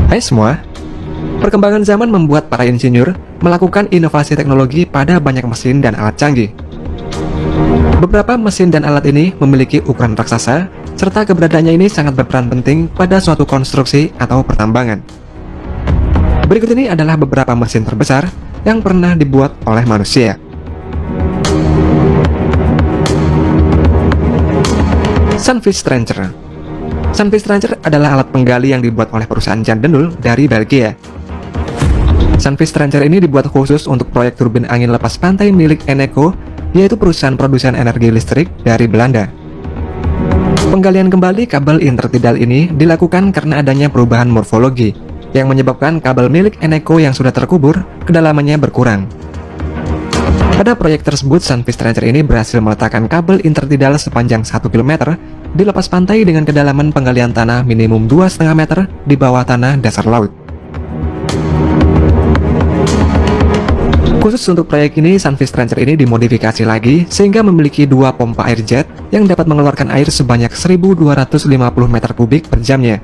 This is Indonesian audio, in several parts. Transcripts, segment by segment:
Hai semua, perkembangan zaman membuat para insinyur melakukan inovasi teknologi pada banyak mesin dan alat canggih. Beberapa mesin dan alat ini memiliki ukuran raksasa, serta keberadaannya ini sangat berperan penting pada suatu konstruksi atau pertambangan. Berikut ini adalah beberapa mesin terbesar yang pernah dibuat oleh manusia. Sunfish Trencher. Sunfish Trencher adalah alat penggali yang dibuat oleh perusahaan Jan Denul dari Belgia. Sunfish Trencher ini dibuat khusus untuk proyek turbin angin lepas pantai milik Eneco, yaitu perusahaan produsen energi listrik dari Belanda. Penggalian kembali kabel intertidal ini dilakukan karena adanya perubahan morfologi yang menyebabkan kabel milik Eneco yang sudah terkubur kedalamannya berkurang. Pada proyek tersebut, Sunfish Trencher ini berhasil meletakkan kabel intertidal sepanjang 1 km di lepas pantai dengan kedalaman penggalian tanah minimum 2,5 meter di bawah tanah dasar laut. Khusus untuk proyek ini, Sunfish Trencher ini dimodifikasi lagi sehingga memiliki dua pompa air jet yang dapat mengeluarkan air sebanyak 1.250 meter kubik per jamnya.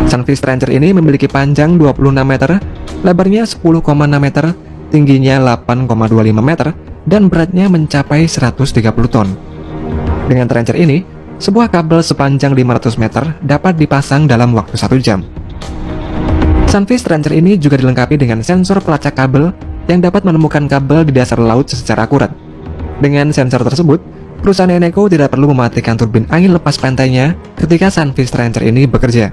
Sunfish Trencher ini memiliki panjang 26 meter, lebarnya 10,6 meter, tingginya 8,25 meter, dan beratnya mencapai 130 ton. Dengan trencher ini, sebuah kabel sepanjang 500 meter dapat dipasang dalam waktu 1 jam. Sunfish Trencher ini juga dilengkapi dengan sensor pelacak kabel yang dapat menemukan kabel di dasar laut secara akurat. Dengan sensor tersebut, perusahaan Eneco tidak perlu mematikan turbin angin lepas pantainya ketika Sunfish Trencher ini bekerja.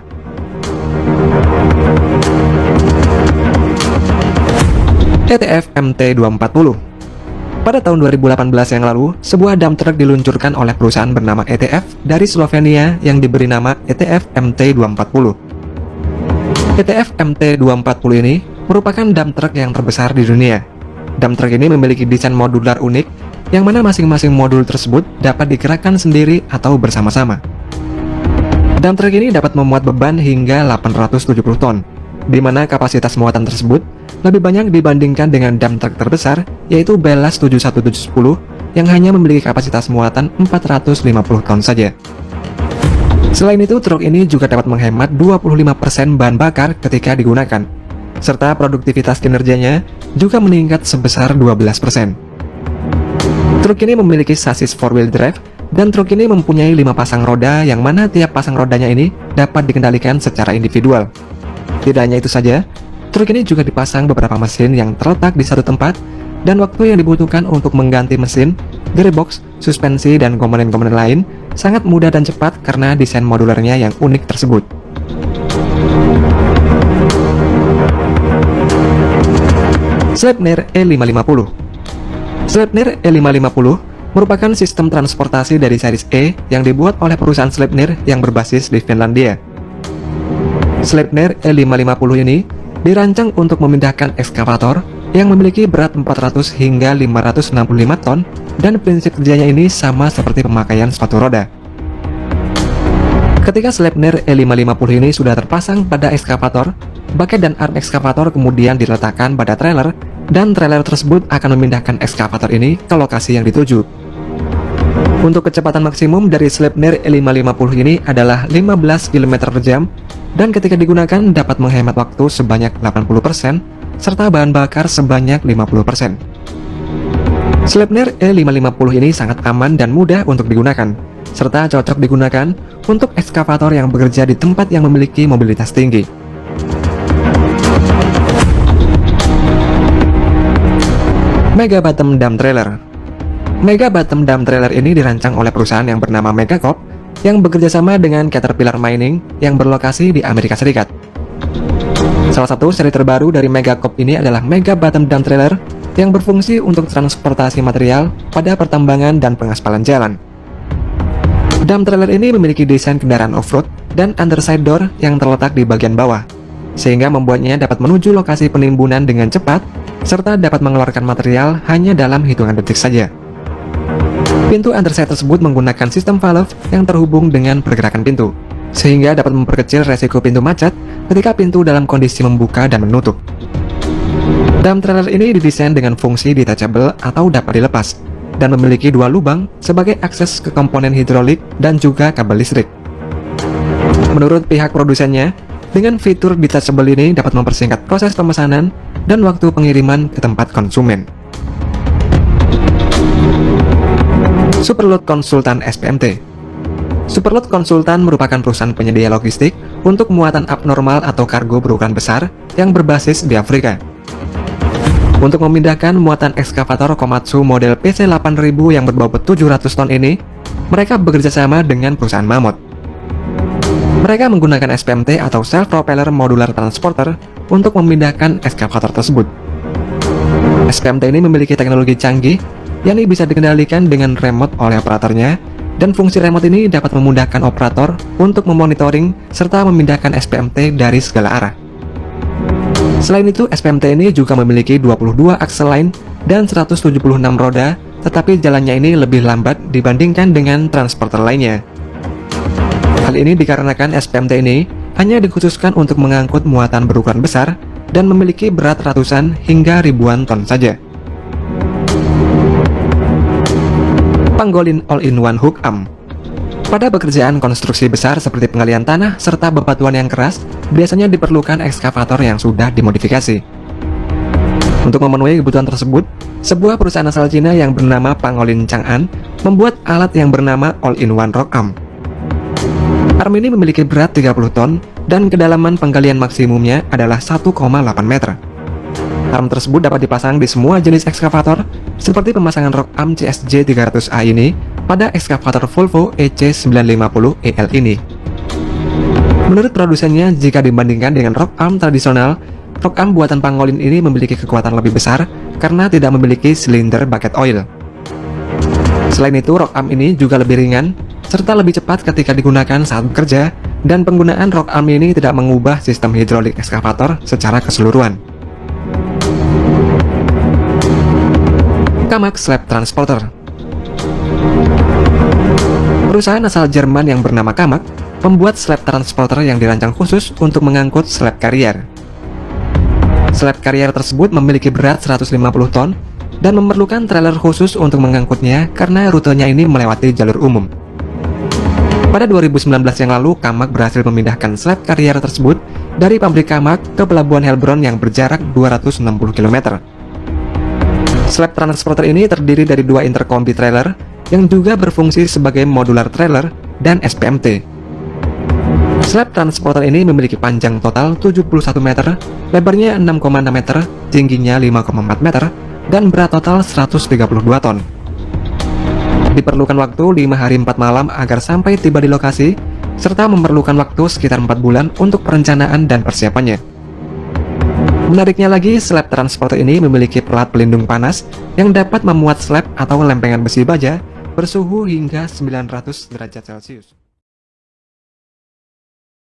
ETF MT240. Pada tahun 2018 yang lalu, sebuah dump truck diluncurkan oleh perusahaan bernama ETF dari Slovenia yang diberi nama ETF MT240. ETF MT240 ini merupakan dump truck yang terbesar di dunia. Dump truck ini memiliki desain modular unik, yang mana masing-masing modul tersebut dapat digerakkan sendiri atau bersama-sama. Dump truck ini dapat memuat beban hingga 870 ton, di mana kapasitas muatan tersebut lebih banyak dibandingkan dengan dump truck terbesar, yaitu Bellas 71710 yang hanya memiliki kapasitas muatan 450 ton saja. Selain itu, truk ini juga dapat menghemat 25% bahan bakar ketika digunakan, serta produktivitas kinerjanya juga meningkat sebesar 12%. Truk ini memiliki sasis 4-wheel drive, dan truk ini mempunyai 5 pasang roda yang mana tiap pasang rodanya ini dapat dikendalikan secara individual. Tidak hanya itu saja, truk ini juga dipasang beberapa mesin yang terletak di satu tempat, dan waktu yang dibutuhkan untuk mengganti mesin, gearbox, suspensi, dan komponen-komponen lain sangat mudah dan cepat karena desain modularnya yang unik tersebut. Sleipnir E550. Sleipnir E550 merupakan sistem transportasi dari series E yang dibuat oleh perusahaan Sleipnir yang berbasis di Finlandia. Sleipnir E550 ini dirancang untuk memindahkan ekskavator yang memiliki berat 400 hingga 565 ton, dan prinsip kerjanya ini sama seperti pemakaian sepatu roda. Ketika Sleipnir E550 ini sudah terpasang pada ekskavator, bucket dan arm ekskavator kemudian diletakkan pada trailer, dan trailer tersebut akan memindahkan ekskavator ini ke lokasi yang dituju. Untuk kecepatan maksimum dari Sleipnir E550 ini adalah 15 km per jam, dan ketika digunakan dapat menghemat waktu sebanyak 80%, serta bahan bakar sebanyak 50%. Sleipnir E550 ini sangat aman dan mudah untuk digunakan, serta cocok digunakan untuk ekskavator yang bekerja di tempat yang memiliki mobilitas tinggi. Mega Bottom Dump Trailer. Mega Bottom Dump Trailer ini dirancang oleh perusahaan yang bernama Megacorp yang bekerja sama dengan Caterpillar Mining yang berlokasi di Amerika Serikat. Salah satu seri terbaru dari Megacorp ini adalah Mega Bottom Dump Trailer yang berfungsi untuk transportasi material pada pertambangan dan pengaspalan jalan. Dump trailer ini memiliki desain kendaraan off-road dan underside door yang terletak di bagian bawah, sehingga membuatnya dapat menuju lokasi penimbunan dengan cepat, serta dapat mengeluarkan material hanya dalam hitungan detik saja. Pintu underside tersebut menggunakan sistem valve yang terhubung dengan pergerakan pintu, sehingga dapat memperkecil resiko pintu macet ketika pintu dalam kondisi membuka dan menutup. Dump trailer ini didesain dengan fungsi detachable atau dapat dilepas, dan memiliki 2 lubang sebagai akses ke komponen hidrolik dan juga kabel listrik. Menurut pihak produsennya, Dengan fitur detachable ini dapat mempersingkat proses pemesanan dan waktu pengiriman ke tempat konsumen. Superload Konsultan SPMT. Superload Konsultan merupakan perusahaan penyedia logistik untuk muatan abnormal atau kargo berukuran besar yang berbasis di Afrika. Untuk memindahkan muatan ekskavator Komatsu model PC8000 yang berbobot 700 ton ini, mereka bekerja sama dengan perusahaan Mammoth. Mereka menggunakan SPMT atau Self Propeller Modular Transporter untuk memindahkan ekskavator tersebut. SPMT ini memiliki teknologi canggih, yakni bisa dikendalikan dengan remote oleh operatornya, dan fungsi remote ini dapat memudahkan operator untuk memonitoring serta memindahkan SPMT dari segala arah. Selain itu, SPMT ini juga memiliki 22 aksel line dan 176 roda, tetapi jalannya ini lebih lambat dibandingkan dengan transporter lainnya. Hal ini dikarenakan SPMT ini hanya dikhususkan untuk mengangkut muatan berukuran besar dan memiliki berat ratusan hingga ribuan ton saja. Pangolin All-in-One Hook Arm. Pada pekerjaan konstruksi besar seperti penggalian tanah serta bebatuan yang keras, biasanya diperlukan ekskavator yang sudah dimodifikasi. Untuk memenuhi kebutuhan tersebut, sebuah perusahaan asal Cina yang bernama Pangolin Chang'an membuat alat yang bernama All-in-One Rock Arm. Arm ini memiliki berat 30 ton dan kedalaman penggalian maksimumnya adalah 1,8 meter. Arm tersebut dapat dipasang di semua jenis ekskavator, seperti pemasangan Rock Arm CSJ 300A ini pada ekskavator Volvo EC950EL ini. Menurut produsennya, jika dibandingkan dengan Rock Arm tradisional, Rock Arm buatan Pangolin ini memiliki kekuatan lebih besar karena tidak memiliki silinder bucket oil. Selain itu, Rock Arm ini juga lebih ringan serta lebih cepat ketika digunakan saat bekerja, dan penggunaan Rock Arm ini tidak mengubah sistem hidrolik ekskavator secara keseluruhan. Kamag Slab Transporter. Perusahaan asal Jerman yang bernama Kamag membuat slab transporter yang dirancang khusus untuk mengangkut slab carrier. Slab carrier tersebut memiliki berat 150 ton dan memerlukan trailer khusus untuk mengangkutnya karena rutenya ini melewati jalur umum. Pada 2019 yang lalu, Kamag berhasil memindahkan slab carrier tersebut dari pabrik Kamag ke pelabuhan Heilbronn yang berjarak 260 km. Slab transporter ini terdiri dari dua interkombi trailer yang juga berfungsi sebagai modular trailer dan SPMT. Slab transporter ini memiliki panjang total 71 meter, lebarnya 6,6 meter, tingginya 5,4 meter, dan berat total 132 ton. Diperlukan waktu 5 hari 4 malam agar sampai tiba di lokasi, serta memerlukan waktu sekitar 4 bulan untuk perencanaan dan persiapannya. Menariknya lagi, slab transporter ini memiliki pelat pelindung panas yang dapat memuat slab atau lempengan besi baja bersuhu hingga 900 derajat Celcius.